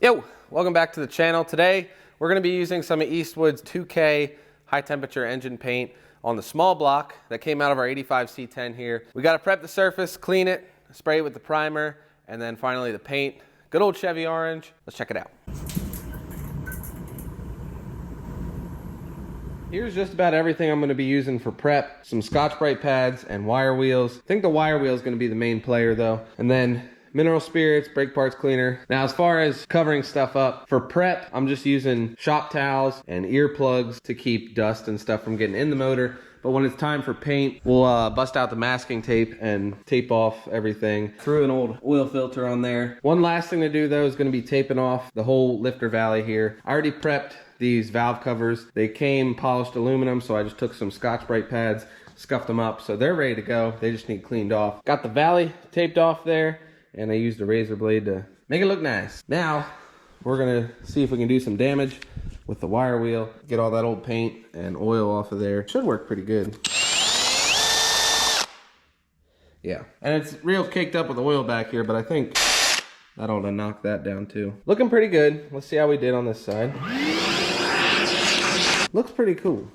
Yo, welcome back to the channel. Today, we're gonna be using some of Eastwood's 2K high temperature engine paint on the small block that came out of our 85 C10 here. We gotta prep the surface, clean it, spray it with the primer, and then finally the paint. Good old Chevy orange. Let's check it out. Here's just about everything I'm gonna be using for prep. Some Scotch-Brite pads and wire wheels. I think the wire wheel is gonna be the main player though. And then mineral spirits, brake parts cleaner. Now, as far as covering stuff up, for prep, I'm just using shop towels and earplugs to keep dust and stuff from getting in the motor. But when it's time for paint, we'll bust out the masking tape and tape off everything. Threw an old oil filter on there. One last thing to do though is gonna be taping off the whole lifter valley here. I already prepped these valve covers. They came polished aluminum, so I just took some Scotch-Brite pads, scuffed them up, so they're ready to go. They just need cleaned off. Got the valley taped off there, and I used a razor blade to make it look nice. Now, we're gonna see if we can do some damage with the wire wheel, get all that old paint and oil off of there. Should work pretty good. Yeah, and it's real caked up with the oil back here, but I think that ought to knock that down too. Looking pretty good. Let's see how we did on this side. Looks pretty cool.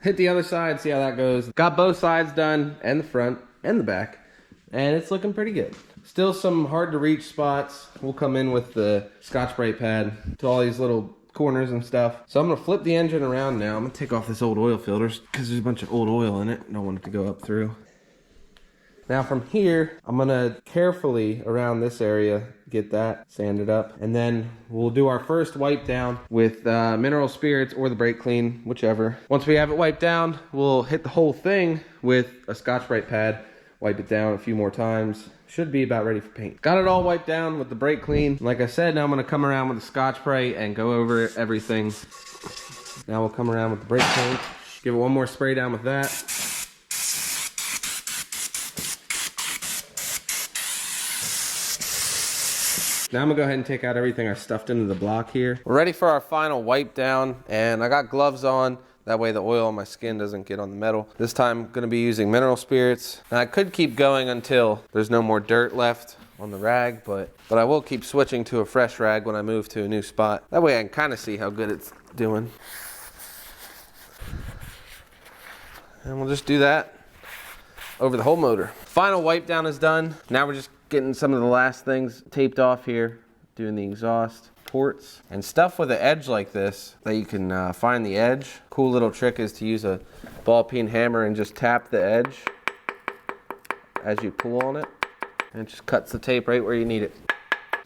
Hit the other side, see how that goes. Got both sides done, and the front, and the back, and it's looking pretty good. Still some hard to reach spots. We'll come in with the Scotch-Brite pad to all these little corners and stuff. So I'm gonna flip the engine around now. I'm gonna take off this old oil filters because there's a bunch of old oil in it. Don't want it to go up through. Now from here, I'm gonna carefully around this area, get that sanded up. And then we'll do our first wipe down with mineral spirits or the brake clean, whichever. Once we have it wiped down, we'll hit the whole thing with a Scotch-Brite pad, wipe it down a few more times. Should be about ready for paint. Got it all wiped down with the brake clean. Like I said, now I'm gonna come around with the Scotch-Brite and go over everything. Now we'll come around with the brake paint. Give it one more spray down with that. Now I'm gonna go ahead and take out everything I stuffed into the block here. We're ready for our final wipe down, and I got gloves on. That way the oil on my skin doesn't get on the metal. This time I'm gonna be using mineral spirits. Now I could keep going until there's no more dirt left on the rag, but I will keep switching to a fresh rag when I move to a new spot. That way I can kind of see how good it's doing. And we'll just do that over the whole motor. Final wipe down is done. Now we're just getting some of the last things taped off here, doing the exhaust ports and stuff with an edge like this that you can find the edge. Cool little trick is to use a ball peen hammer and just tap the edge as you pull on it, and it just cuts the tape right where you need it.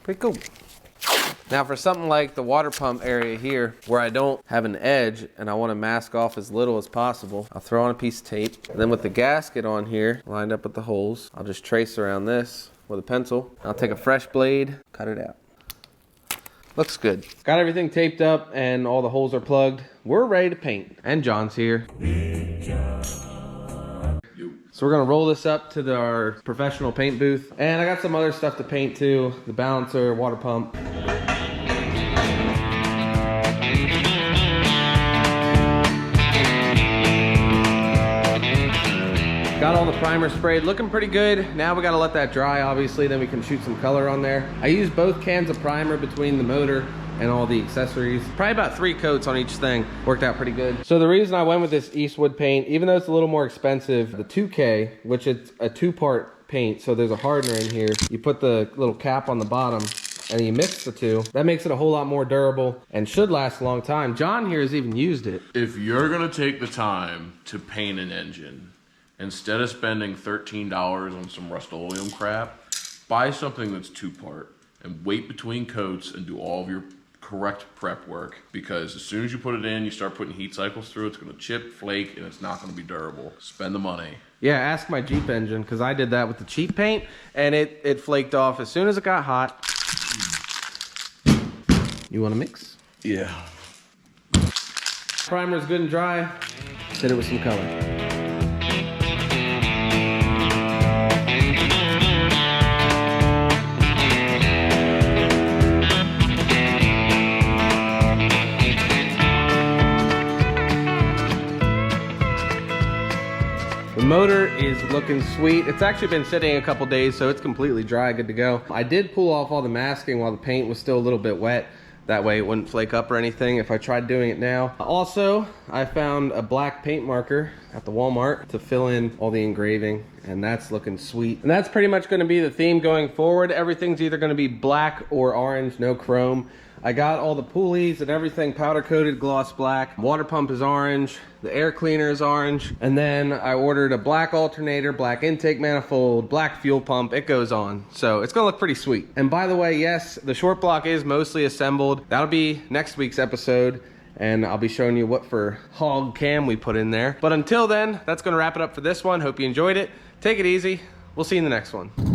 Pretty cool. Now for something like the water pump area here where I don't have an edge and I want to mask off as little as possible, I'll throw on a piece of tape, and then with the gasket on here lined up with the holes, I'll just trace around this with a pencil. I'll take a fresh blade, cut it out. Looks good. Got everything taped up and all the holes are plugged. We're ready to paint. And John's here. So we're gonna roll this up to our professional paint booth. And I got some other stuff to paint too. The balancer, water pump. Got all the primer sprayed, looking pretty good. Now we gotta let that dry, obviously, then we can shoot some color on there. I used both cans of primer between the motor and all the accessories. Probably about 3 coats on each thing. Worked out pretty good. So the reason I went with this Eastwood paint, even though it's a little more expensive, the 2K, which it's a 2-part paint, so there's a hardener in here. You put the little cap on the bottom and you mix the two. That makes it a whole lot more durable and should last a long time. John here has even used it. If you're gonna take the time to paint an engine, instead of spending $13 on some Rust-Oleum crap, buy something that's 2-part and wait between coats and do all of your correct prep work, because as soon as you put it in, you start putting heat cycles through, it's gonna chip, flake, and it's not gonna be durable. Spend the money. Yeah, ask my Jeep engine, because I did that with the cheap paint and it flaked off as soon as it got hot. You wanna mix? Yeah. Primer's good and dry. Hit it with some color. The motor is looking sweet. It's actually been sitting a couple days, so it's completely dry, good to go. I did pull off all the masking while the paint was still a little bit wet. That way it wouldn't flake up or anything if I tried doing it now. Also, I found a black paint marker at the Walmart to fill in all the engraving, and that's looking sweet. And that's pretty much gonna be the theme going forward. Everything's either gonna be black or orange, no chrome. I got all the pulleys and everything powder coated gloss black. Water pump is orange. The air cleaner is orange. And then I ordered a black alternator, black intake manifold, black fuel pump. It goes on. So it's gonna look pretty sweet. And by the way, yes, the short block is mostly assembled. That'll be next week's episode. And I'll be showing you what for hog cam we put in there. But until then, that's gonna wrap it up for this one. Hope you enjoyed it. Take it easy. We'll see you in the next one.